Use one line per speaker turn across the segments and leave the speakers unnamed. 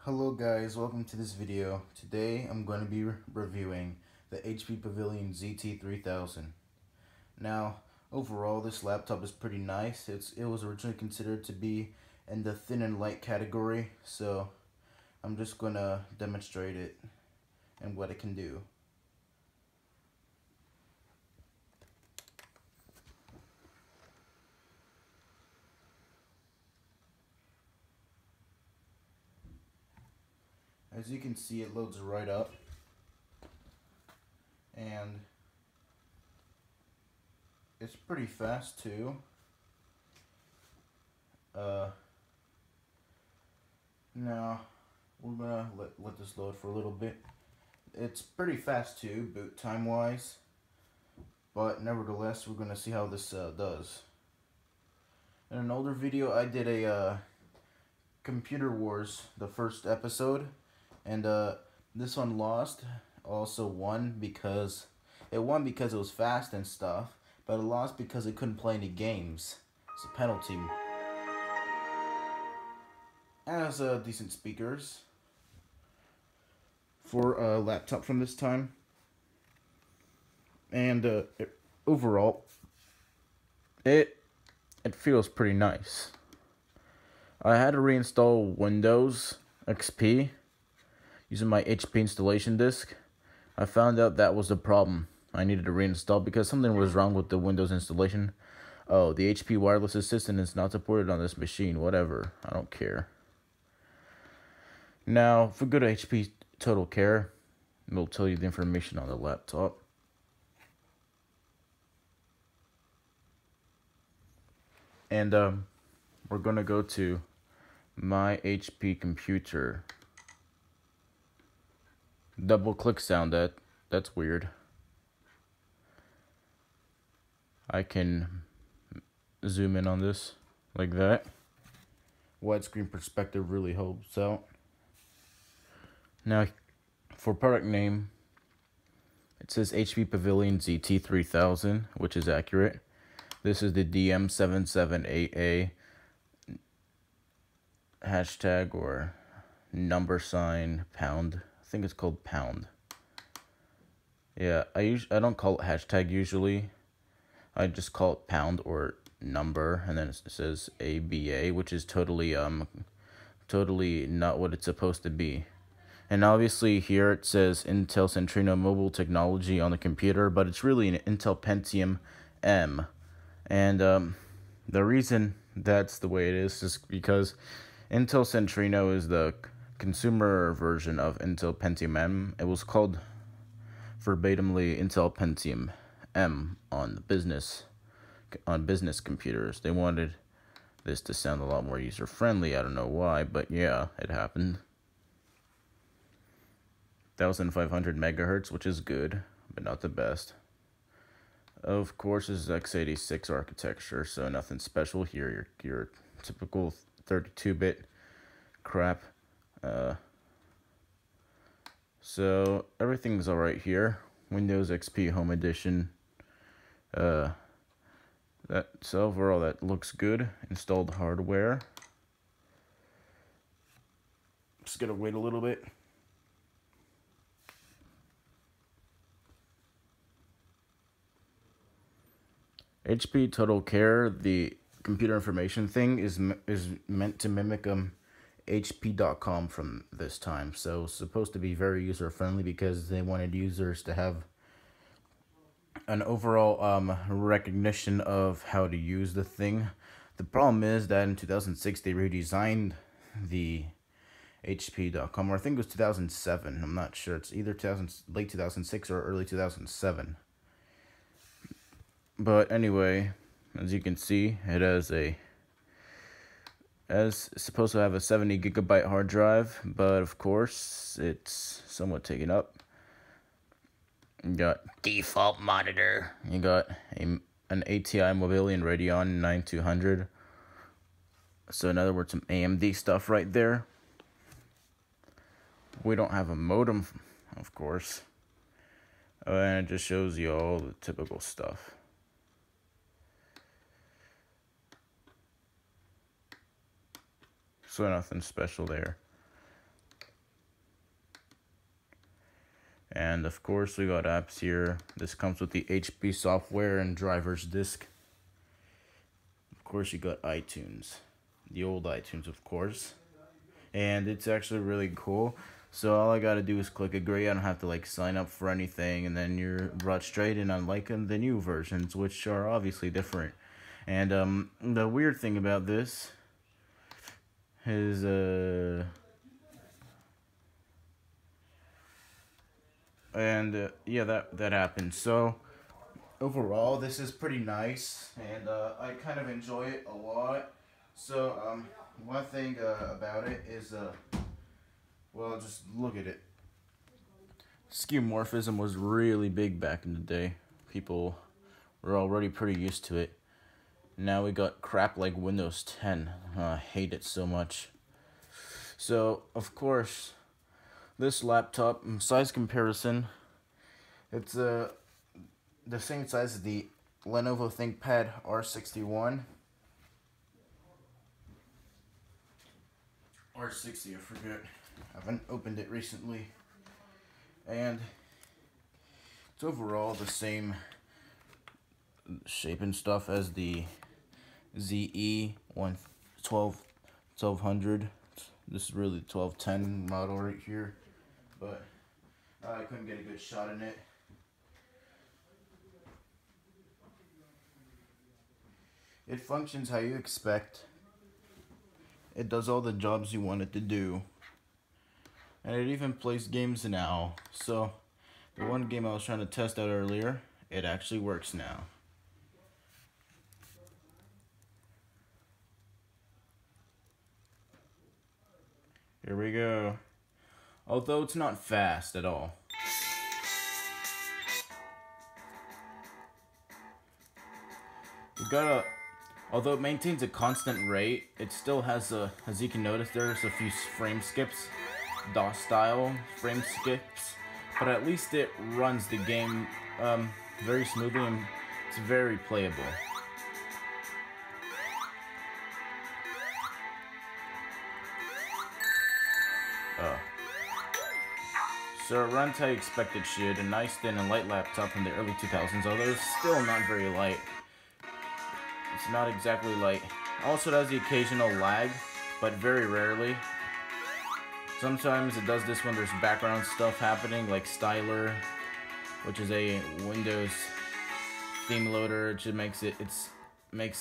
Hello guys, welcome to this video. Today I'm going to be reviewing the HP Pavilion zt3000. Now, overall this laptop is pretty nice. It was originally considered to be in the thin and light category, so I'm just going to demonstrate it and what it can do. As you can see, it loads right up, and it's pretty fast too. Now we're gonna let this load for a little bit. It's pretty fast too, boot time wise, but nevertheless we're gonna see how this does. In an older video I did a Computer Wars, the first episode, and this one lost. Also won because it was fast and stuff, but it lost because it couldn't play any games. It's a penalty. It has decent speakers for a laptop from this time, and overall it feels pretty nice. I had to reinstall Windows XP using my HP installation disk. I found out that was the problem. I needed to reinstall because something was wrong with the Windows installation. Oh, the HP wireless assistant is not supported on this machine. Whatever. I don't care. Now, if we go to HP Total Care, it'll tell you the information on the laptop. And we're going to go to My HP Computer. Double click sound, that's weird. I can zoom in on this like that. Widescreen perspective really helps out. Now for product name, it says HP Pavilion zt3000, which is accurate. This is the DM778A hashtag or number sign pound. I think it's called pound. Yeah, I don't call it hashtag usually. I just call it pound or number, and then it says ABA, which is totally not what it's supposed to be. And obviously here it says Intel Centrino Mobile Technology on the computer, but it's really an Intel Pentium M. And the reason that's the way it is because Intel Centrino is the consumer version of Intel Pentium M. It was called verbatimly Intel Pentium M on business computers. They wanted this to sound a lot more user friendly. I don't know why, but yeah, it happened. 1500 megahertz, which is good, but not the best. Of course, this is x86 architecture, so nothing special here. Your typical 32-bit crap. So everything's alright here. Windows XP Home Edition. So overall that looks good. Installed hardware. Just gotta wait a little bit. HP Total Care, the computer information thing, is meant to mimic HP.com from this time. So it's supposed to be very user friendly because they wanted users to have an overall recognition of how to use the thing. The problem is that in 2006 they redesigned the HP.com, or I think it was 2007. I'm not sure. It's either late 2006 or early 2007. But anyway, as you can see, it's supposed to have a 70 gigabyte hard drive, but of course it's somewhat taken up. You got default monitor. You got an ATI Pavilion Radeon 9200. So in other words, some AMD stuff right there. We don't have a modem, of course. And it just shows you all the typical stuff. So nothing special there. And of course we got apps here. This comes with the HP software and driver's disk. Of course you got iTunes, the old iTunes of course, and it's actually really cool. So all I gotta do is click agree. I don't have to like sign up for anything, and then you're brought straight in, unlike the new versions, which are obviously different. And the weird thing about this is yeah, that happened. So overall, this is pretty nice, and I kind of enjoy it a lot. So one thing about it is well, just look at it. Skeuomorphism was really big back in the day. People were already pretty used to it. Now we got crap like Windows 10. I hate it so much. So, of course, this laptop, size comparison, it's the same size as the Lenovo ThinkPad R61. R60, I forget. I haven't opened it recently. And it's overall the same shape and stuff as the zt3000. This is really the 1210 model right here, but I couldn't get a good shot in it. It functions how you expect. It does all the jobs you want it to do. And it even plays games now. So the one game I was trying to test out earlier, it actually works now. Here we go. Although it's not fast at all. Although it maintains a constant rate, it still has as you can notice, there's a few frame skips, DOS style frame skips, but at least it runs the game very smoothly, and it's very playable. So it runs how you expect it should, a nice thin and light laptop from the early 2000s, although it's still not very light. It's not exactly light. Also, it has the occasional lag, but very rarely. Sometimes it does this when there's background stuff happening, like Styler, which is a Windows theme loader. It just makes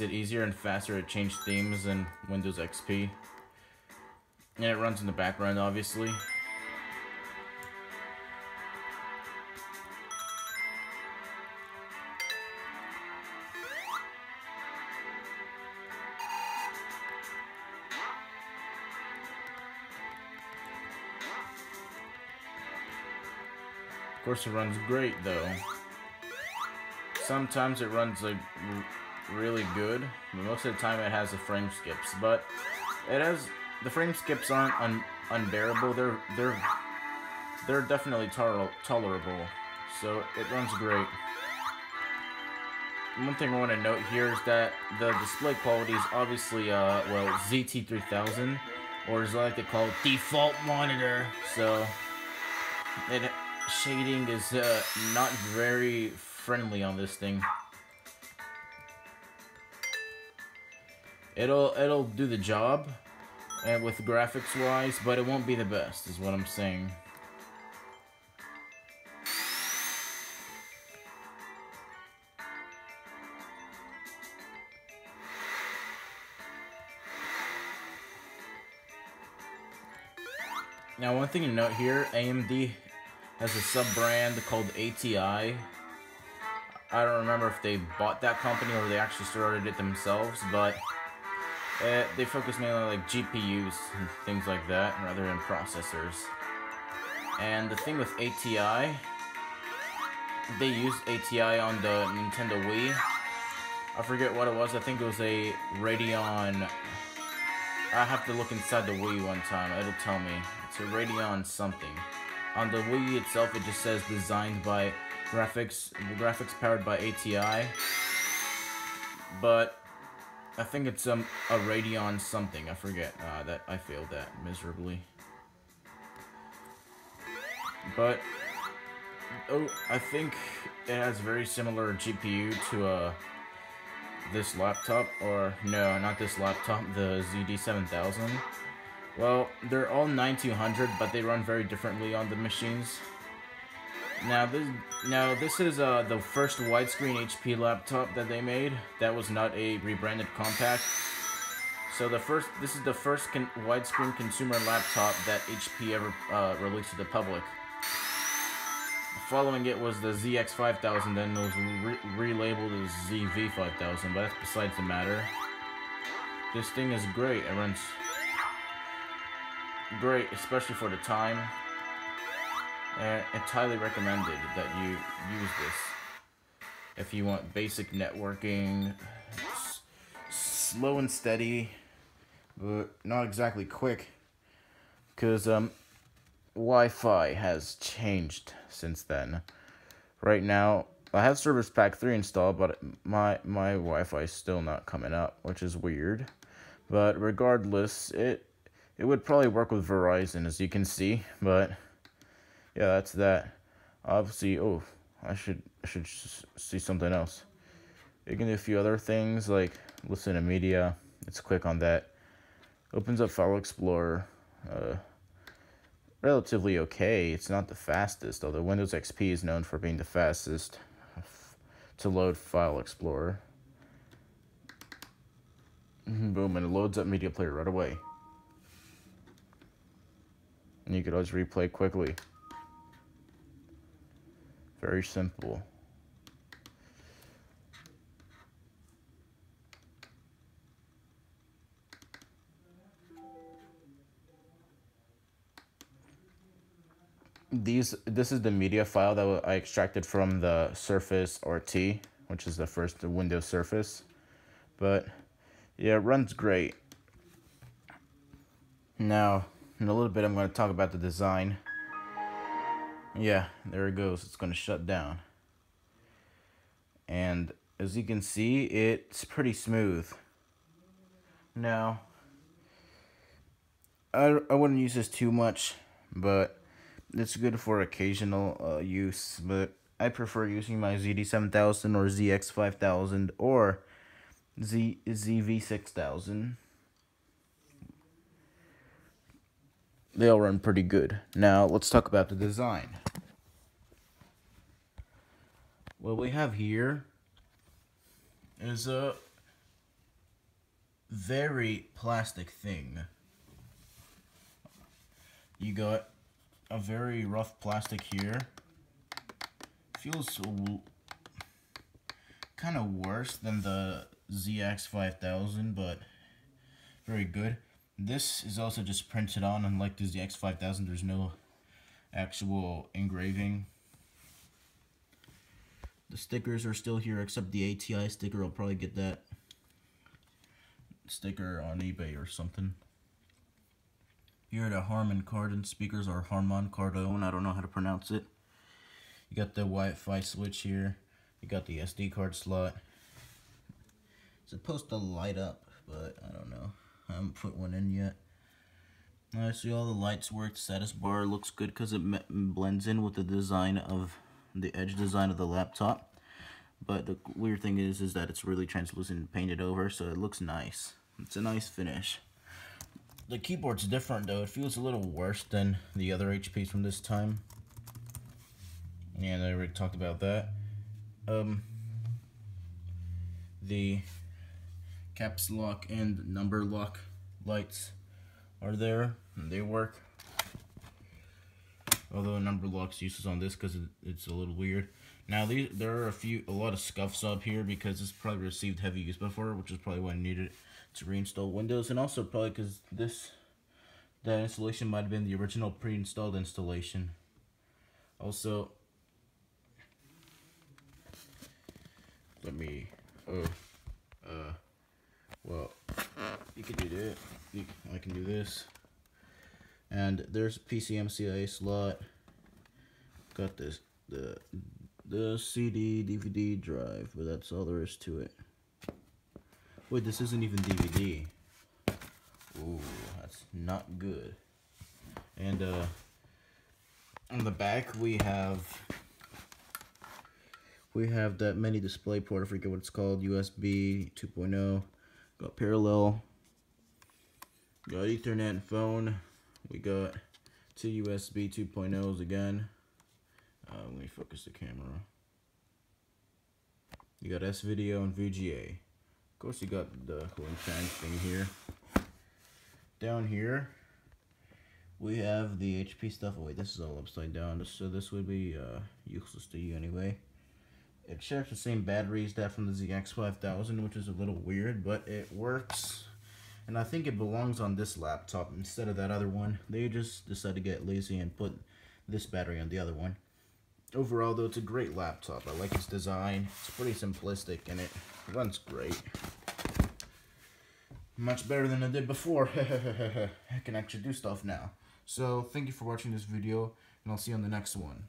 it easier and faster to change themes than Windows XP. And it runs in the background, obviously. Of course, it runs great though. Sometimes it runs like really good, but most of the time it has the frame skips. But the frame skips aren't unbearable. They're definitely tolerable. So it runs great. One thing I want to note here is that the display quality is obviously well, zt3000, or as I like to call it, default monitor. So shading is not very friendly on this thing. It'll do the job, and with graphics wise, but it won't be the best, is what I'm saying. Now, one thing to note here, AMD has a sub-brand called ATI. I don't remember if they bought that company or they actually started it themselves, but they focus mainly on like GPUs and things like that, rather than processors. And the thing with ATI, they used ATI on the Nintendo Wii. I forget what it was. I think it was a Radeon. I have to look inside the Wii one time. It'll tell me. It's a Radeon something. On the Wii itself, it just says designed by graphics powered by ATI. But I think it's a Radeon something. I forget. That I failed that miserably. But Oh, I think it has very similar GPU to this laptop, or no, not this laptop, the zt3000. Well, they're all 9200, but they run very differently on the machines. Now this is the first widescreen HP laptop that they made. That was not a rebranded compact. So this is the first widescreen consumer laptop that HP ever released to the public. Following it was the ZX5000, then it was relabeled as ZV5000, but that's besides the matter. This thing is great. It runs great, especially for the time. And it's highly recommended that you use this if you want basic networking, slow and steady, but not exactly quick, because Wi-Fi has changed since then. Right now, I have Service Pack 3 installed, but my Wi-Fi is still not coming up, which is weird. But regardless, it would probably work with Verizon, as you can see, but yeah, that's that. Obviously, oh, I should see something else. You can do a few other things like listen to media. It's quick on that. Opens up File Explorer. Relatively okay. It's not the fastest, although Windows XP is known for being the fastest to load File Explorer. Boom, and it loads up Media Player right away. And you could always replay quickly. Very simple. This is the media file that I extracted from the Surface RT, which is the first Windows Surface. But yeah, it runs great. Now, in a little bit, I'm going to talk about the design. Yeah, there it goes. It's going to shut down. And as you can see, it's pretty smooth. Now, I wouldn't use this too much, but it's good for occasional use. But I prefer using my ZD7000 or ZX5000 or ZV6000. They all run pretty good. Now, let's talk about the design. What we have here is a very plastic thing. You got a very rough plastic here. Feels kind of worse than the ZX5000, but very good. This is also just printed on, unlike the ZX5000, there's no actual engraving. The stickers are still here, except the ATI sticker. I'll probably get that sticker on eBay or something. Here are the Harman Kardon speakers, or Harman Kardon, I don't know how to pronounce it. You got the Wi-Fi switch here. You got the SD card slot. It's supposed to light up, but I don't know. I haven't put one in yet. I see all the lights work. Status bar looks good because it blends in with the design of the edge design of the laptop. But the weird thing is that it's really translucent and painted over, so it looks nice. It's a nice finish. The keyboard's different though. It feels a little worse than the other HPs from this time. And I already talked about that. The caps lock and number lock lights are there, and they work. Although number lock's useless on this because it's a little weird. Now there are a lot of scuffs up here because this probably received heavy use before, which is probably why I needed to reinstall Windows, and also probably because that installation might have been the original pre-installed installation. Also, let me well, you can do that. I can do this. And there's a PCMCIA slot. Got this the CD DVD drive, but that's all there is to it. Wait, this isn't even DVD. Ooh, that's not good. And on the back we have we have that mini display port, I forget what it's called, USB 2.0, got parallel, got Ethernet and phone, we got two USB 2.0s again. Let me focus the camera. You got S-Video and VGA. Of course you got the cooling fan thing here. Down here, we have the HP stuff. Oh wait, this is all upside down, so this would be useless to you anyway. It shares the same batteries that from the ZX5000, which is a little weird, but it works. And I think it belongs on this laptop instead of that other one. They just decided to get lazy and put this battery on the other one. Overall though, it's a great laptop. I like its design. It's pretty simplistic and it runs great. Much better than it did before. I can actually do stuff now. So thank you for watching this video, and I'll see you on the next one.